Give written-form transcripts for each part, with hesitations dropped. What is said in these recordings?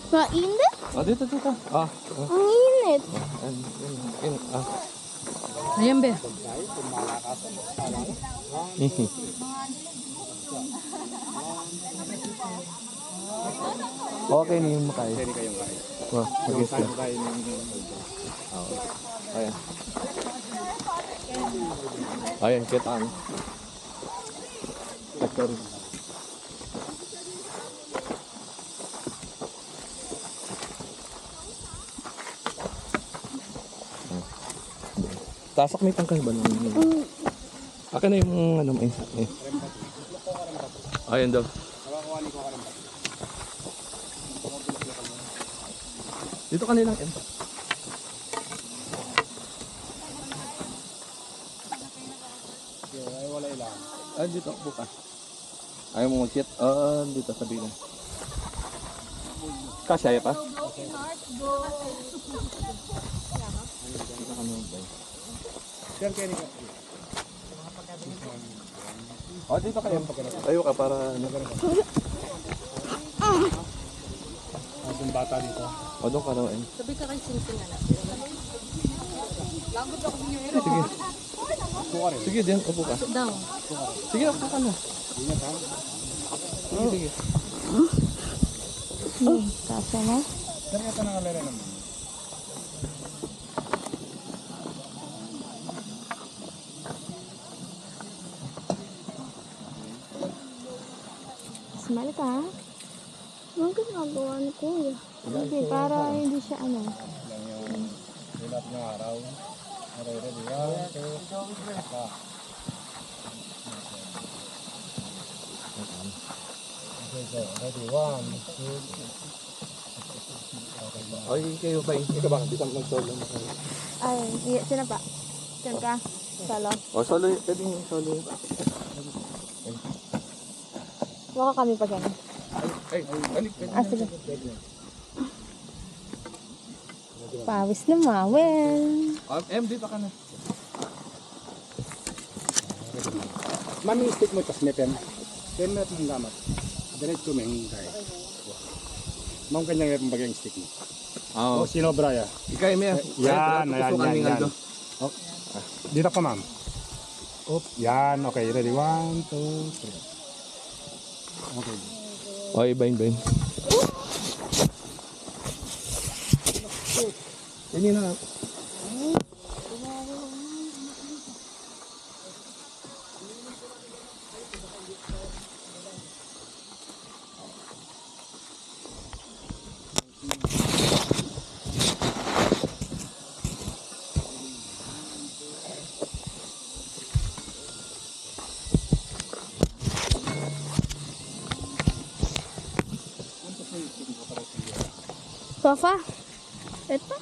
Mainit? Dito. Ang init. Ayan, be. Okay na yung makay. Pwede kayong kain. Wah, magis na. Kain ng Ayan. Ayan, kita ang. Sorry. Tasak may tangkay ba naman? Akin na yung ano may. Ayan daw. Dito kanilang end. ay wala ilang. Dito bukas. Ayaw mo mag-shit? Dito sabihin. Kasya pa? Diyan kayo ni Dito kayo. Tayo ka para ano. yung bata dito. Doon ka raw. Sabi ka kay Sinsing na. Sige. Suka rin. Sige, diyan. Upo ka. Daw. Sige, upo ka na. Ingat ha. Sige. Kasa mo? Diyan ka na kalera naman. Smile ka, ha? Anong ginagawa ni Kuya? Hindi, para hindi siya ano. Lang yung hilap ng araw. Ready, 1, 2, Okay, so ready, 1, 2, Ay, kayo ba? Ikaw ba? Isang mag-solo na kayo. Ay, iya, sino pa? Sino ka? Salo? Solo. Pwede yung solo. Waka kami pa siya. Ay, balik. Sige. Pawis na mawel. Dito ka na. Mami, stick mo tas may pen. Pen mo itong gamat. Diretso may hingay. Ma'am, kanyang yung bagay yung stick mo. O, sinobra ya. Ikaw yung may. Yan. Aldo. Oh. Dito ka, ma'am. Op, yan. Okay, ready, 1, 2, 3. Okay. Okay, bain. Hindi na. Sofa? Ito?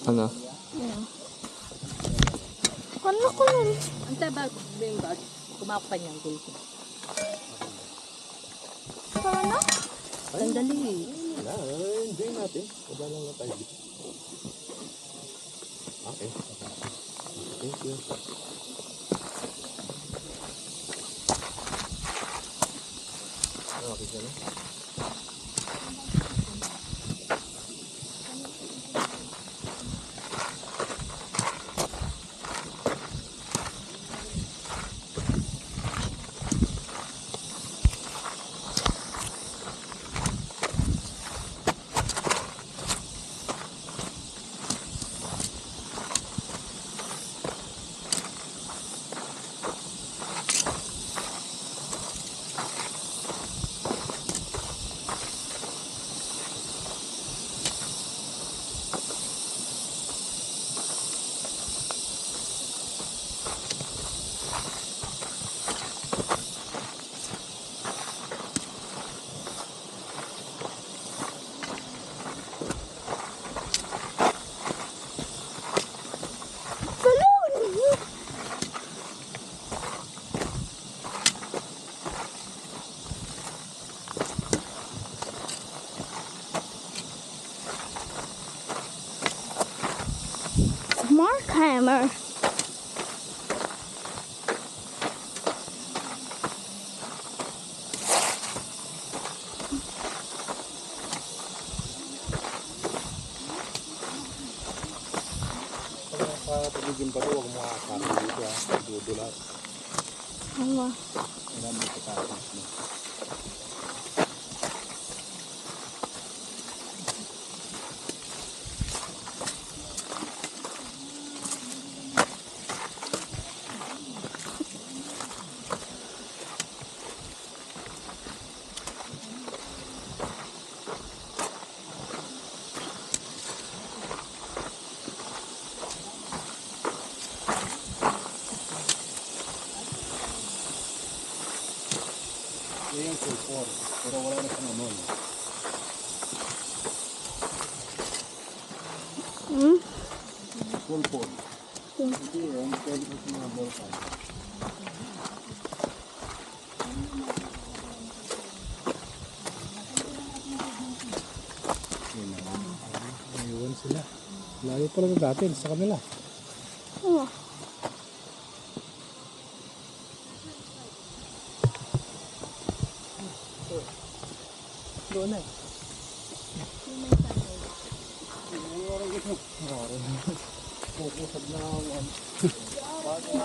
Ano? Ano ko lang? Ang taba yung bag. Kumakap pa niyang gulito. Ano? Sandali. Wala, enjoy natin. Wala lang na tayo. Okay. Thank you. Okay ka na? Mark Hammer. magiging bato, huwag mo akapin dito ha. Dudulas. Ano? Alam mo sa tapos mo. Yan yung sulfur, pero wala na siyang amoy. Hmm? Sulfur. Hindi yan, pwede ko sa mga volcan. Ayun sila. Layo pala na dati sa kanila. Ano? Doon na. Pukusad na ako. Ayun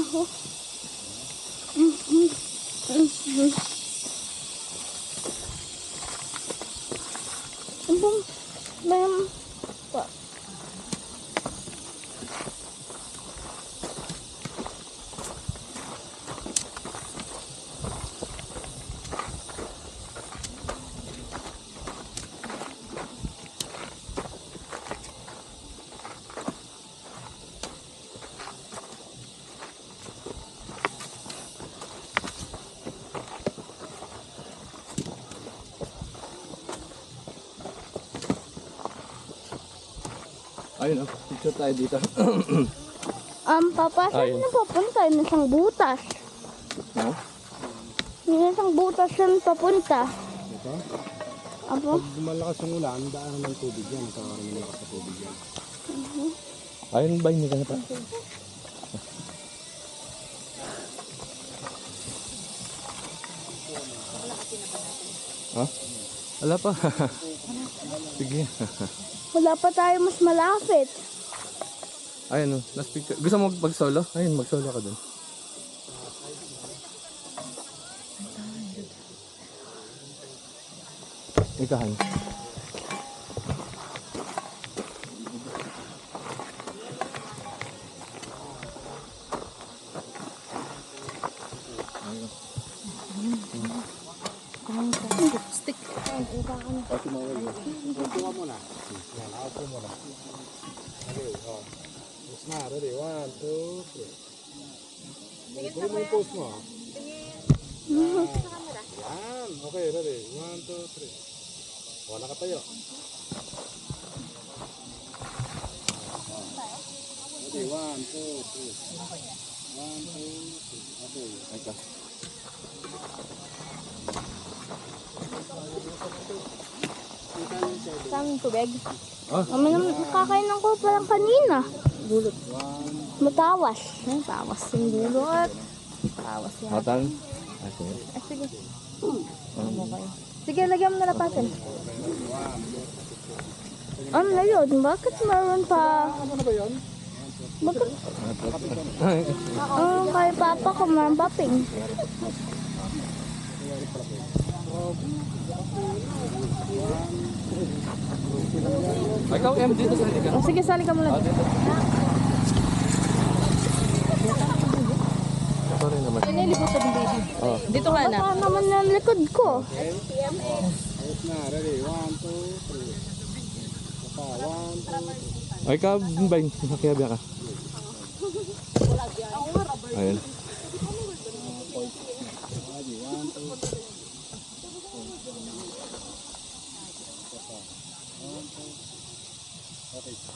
ako. Pa. Ayun oh, picture tayo dito. Papa, saan Ayun. na papunta? May isang butas. No? May isang butas saan papunta. Ito? Apo? Pag lumalakas yung ulan, daanan ng tubig yan. Nagkakaroon ng malakas na tubig yan. Ayun ba, hindi ka na pa? Ha? Wala pa. Sige. Wala pa tayo mas malapit. Ayun oh, last picture. Gusto mo mag-solo? Ayun, mag-solo ka dun. Ikahan. Stick. Pati mo ulit. Tuwa mo na. Yan, ako mo na. Okay, oh. Tapos na, ready? 1, 2, 3. Tingin mo yung pose mo. Yan, okay, ready? 1, 2, 3. Wala ka tayo. Ready? 1, 2, 3. 1, 2, 3. Okay. Ika. Saan tubig? Ah, Nakakainan ko parang kanina. Gulot. Matawas. Matawas yung gulot. Matawas yan. hatan. Ah, sige. Sige. Okay. Sige, lagyan mo na lapatin. Ano na yun? Bakit meron pa? Ano na ba yun? Bakit? Kay Papa ko meron paping. Ikaw, M, dito sa halika. Oh, sige, sali ka muna. Dito. Sorry naman. Ano yung libutan ng baby? Oh. Dito ka na. Baka naman yung likod ko. Ayos na, ready? 1, 2, 3. Saka, 1, 2, 3. Ay, ikaw, Bay, nakiyabi ka. Ayun.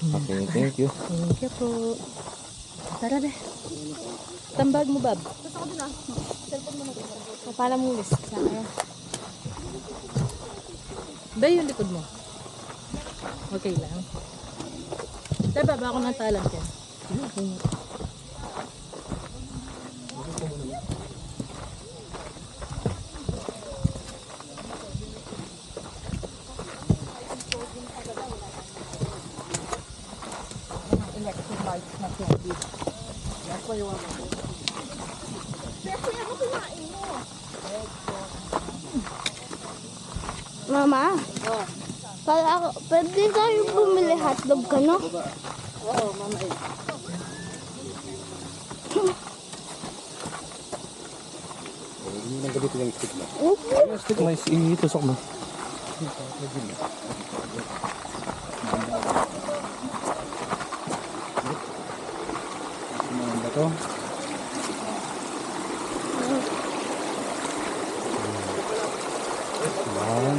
Okay, thank you. Thank you po. Tara na. Tambag mo, Bob. Kapala mo ulis. Sana. Ba yung likod mo? Okay lang. Dahil baba ako ng talang yan. Mama? Pwede tayo bumili hotdog ka, no? Oo, mama eh. Hindi nang gamitin yung stick mo. Yung stick may itusok mo. Ano ba to? Yan.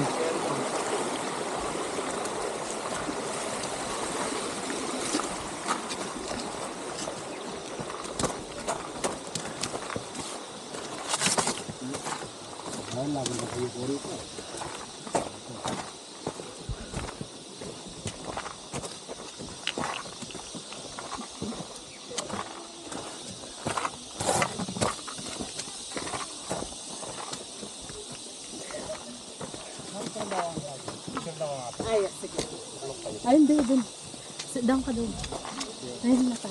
Lagi na kayo po rito. Ay, sige. Ay, hindi, dun. Sit down ka dun. Ay, nata.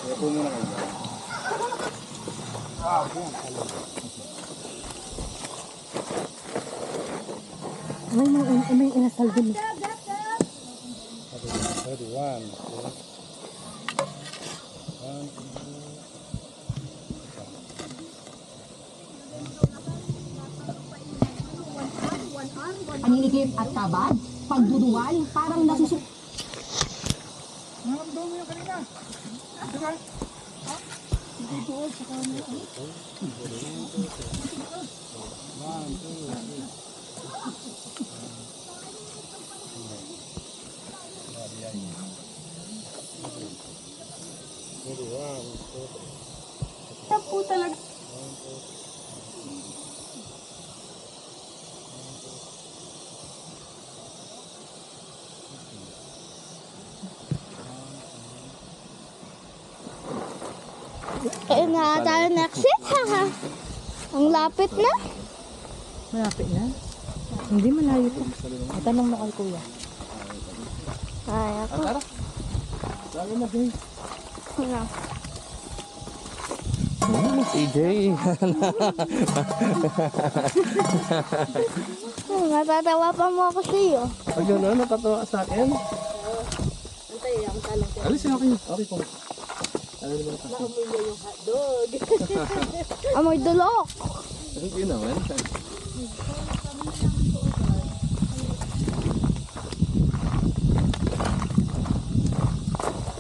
Kaya po muna kayo. May inasal dun. Ready, one, two. Paninikip at tabad, pagduduwal, parang nasusuk... Kaya na tayo next week, ha? Ang lapit na. Malapit na. Hindi malayo pa. Matanong mo kay kuya. Ay, ako. Tara. Lagi na, guys. Ano? CJ. Natatawa pa mo ako sa'yo. Pag yun, natatawa ka sa akin. Antay, ang talang ko. Alis yung akin. Okay po. Ano naman ito? Naamoy niya yung hotdog. Amoy dulok. Hindi naman.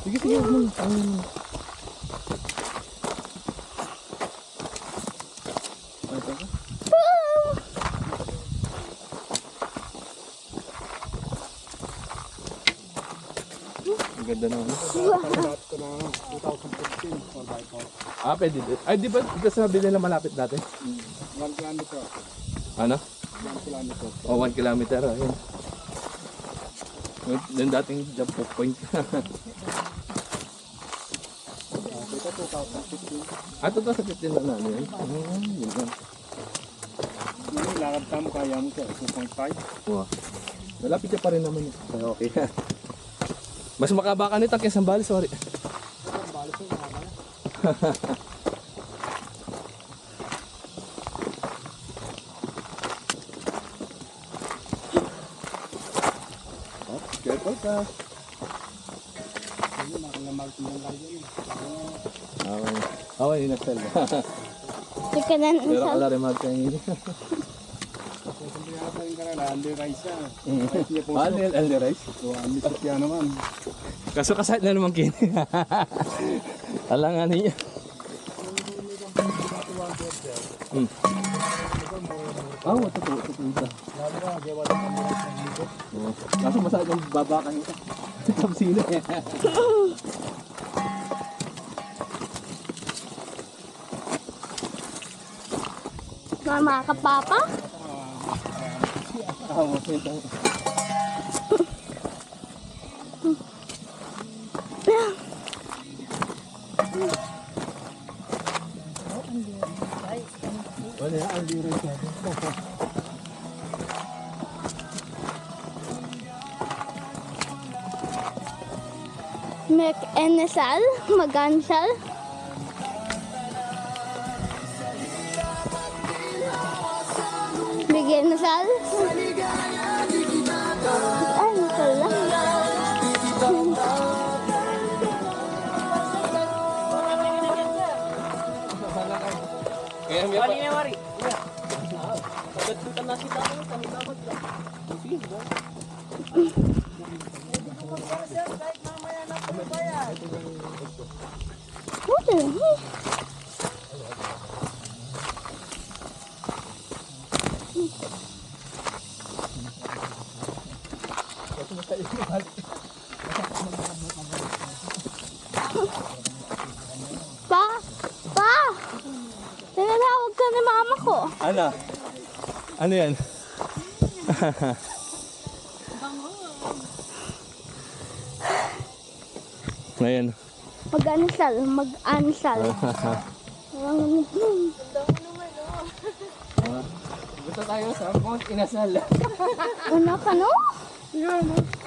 Sige, sige. Ano? Ang ganda naman. Lahat ko na 2015 for by car. Ah, pwede din. Ay, di ba sabi nila malapit dati? 1 kilometer. Ano? 1 kilometer. O, 1 kilometer. Ayun. Yung dating jump off point. Ito 2015. At ito sa 15 na ano yun. Yun lang. Yung lakad ka mo, kaya mo siya. 2.5. Wow. Malapit siya pa rin naman. Ay, okay. Mas makaba ka nito kaysa Sambales, sorry. Oh, careful ka. Okay. Okay, inasal. Tika na Pero sa... kala rin magkangin. Andy Rice yan. Ano yun, Aldi Rice? So, Andy Sofia naman. Kaso kasal na naman kini. Alangan niya. Ah, ito po. Kaso masakit yung baba kanina. Kapsina eh. Mama ka, papa? Wala yan, ang diri siya. Mek enesal, magansal. Bigyan na sal. Ay, nasal lang. Kaya may pa... Buti. Pa! Pa! Tinatawag ka ni mama ko. Ano? Ano yan? Ngayon. Mag-anisal, mag-anisal. Gusto tayo sa Mount Inasal. Ano ka no?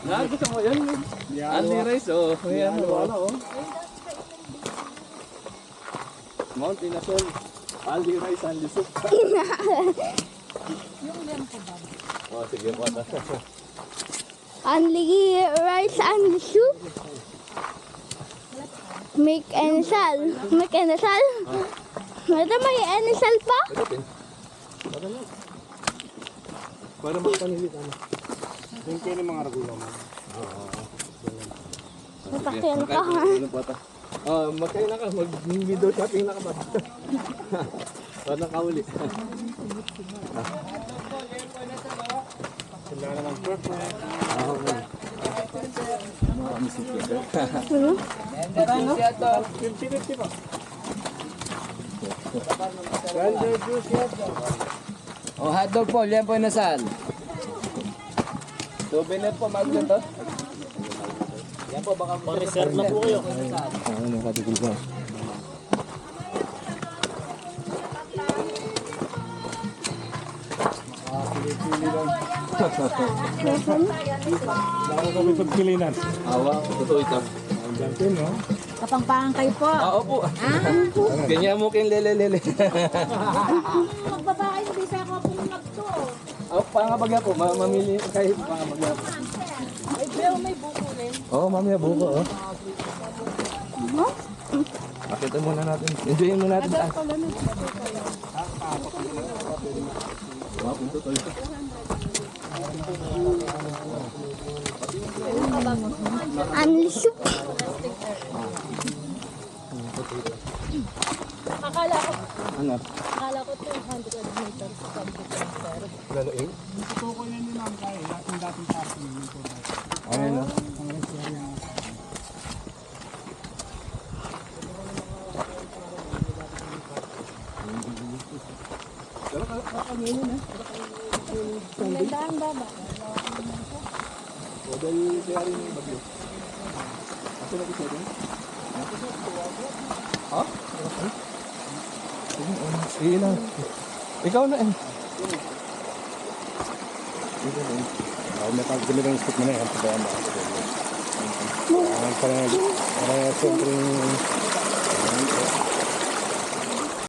Gusto mo yun? Andy Rice, oh. Ayan, oh. Mount Inasal. Aldi Rice, Aldi Soup. Oh, sige po. Only rice and soup. Make anisal. Make anisal. Ito may anisal pa? Para makapanilit, ano? Yung kayo ng mga ragula mo. Napakil ka ha. Magkain na ka. Mag-window shopping na ka ba? Para nakahuli. Sila na ng purple. Pinti-pinti pa. Ranger juice yan. Oh, hotdog po, yan po inasal. Souvenir po, maganda to. Yan po, baka reserve na po kayo. Ano, katigil ba? Pili-pili lang. Baka kami pagpilinan. Awa, totoo ito. Ang gantin, no? Kapangpangan kayo po. Opo. Ganyan mo kayong lele-lele. Magbabae, hindi sa ako pong nagto. Pangabagya po, mamili kayo pangabagya po. Ay, Bel, may buko rin. Oo, mamaya buko, oh. Pakita muna natin. Enjoyin muna natin. Wow, punto to ito. Only soup. Ano? Akala ko 200 meters sa computer. Laloing? Tutukoy na nila ang kaya. Dating parking yung tutukoy. Ano na? Magandang baba. O dahil kaya rin yung bagyo. Ako na isa din? Ha? Sige lang. Ikaw na eh. May pagdali ng stick mo na yan. Parang siyempre